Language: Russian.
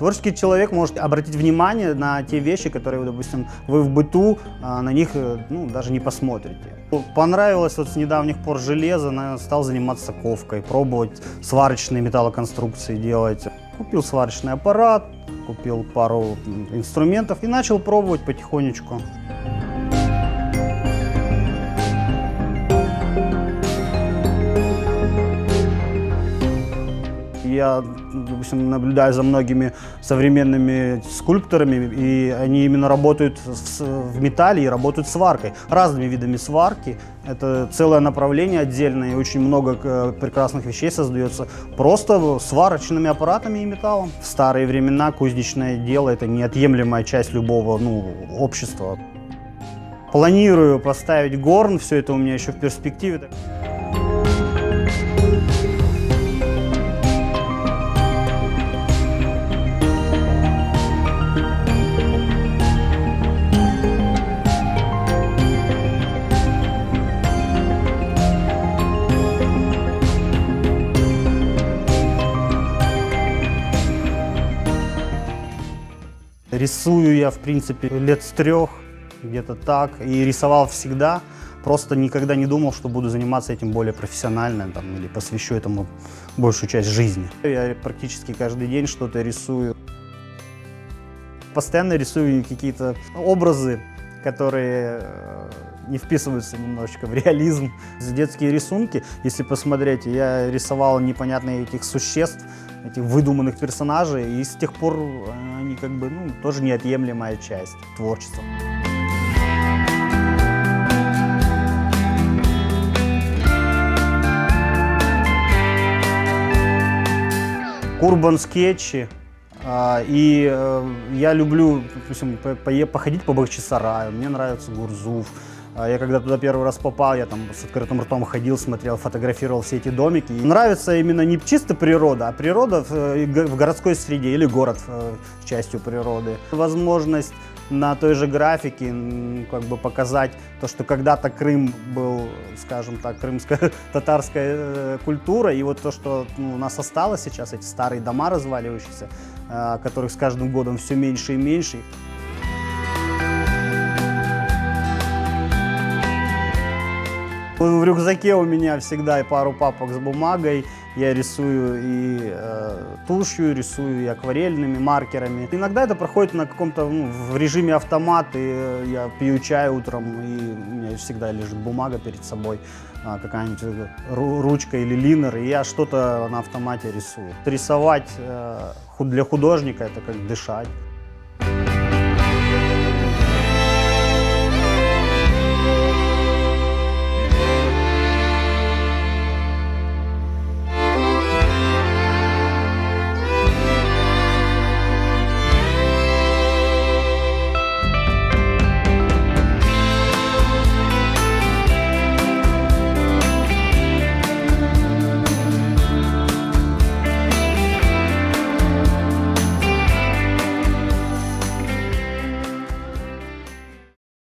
Творческий человек может обратить внимание на те вещи, которые, допустим, вы в быту на них даже не посмотрите. Понравилось вот с недавних пор железо, стал заниматься ковкой, пробовать сварочные металлоконструкции делать. Купил сварочный аппарат, купил пару инструментов и начал пробовать потихонечку. Я, допустим, наблюдаю за многими современными скульпторами, и они именно работают в металле и работают сваркой, разными видами сварки. Это целое направление отдельное, и очень много прекрасных вещей создается просто сварочными аппаратами и металлом. В старые времена кузнечное дело – это неотъемлемая часть любого общества. Планирую поставить горн, все это у меня еще в перспективе. Рисую я, в принципе, лет с 3, где-то так, и рисовал всегда. Просто никогда не думал, что буду заниматься этим более профессионально или посвящу этому большую часть жизни. Я практически каждый день что-то рисую. Постоянно рисую какие-то образы, которые не вписываются немножечко в реализм. Детские рисунки, если посмотреть, я рисовал непонятных этих существ, этих выдуманных персонажей, и с тех пор они тоже неотъемлемая часть творчества. Курбан-скетчи. И я люблю, допустим, походить по Бахчисараю, мне нравится Гурзуф. Я когда туда первый раз попал, я там с открытым ртом ходил, смотрел, фотографировал все эти домики. И нравится именно не чисто природа, а природа в городской среде или город частью природы. Возможность на той же графике показать то, что когда-то Крым был, скажем так, крымско-татарская культура, и вот то, что у нас осталось сейчас, эти старые дома разваливающиеся, которых с каждым годом все меньше и меньше. В рюкзаке у меня всегда и пару папок с бумагой. Я рисую и тушью, рисую и акварельными маркерами. Иногда это проходит на каком-то в режиме автомат, и я пью чай утром, и у меня всегда лежит бумага перед собой, какая-нибудь ручка или линер, и я что-то на автомате рисую. Рисовать для художника – это как дышать.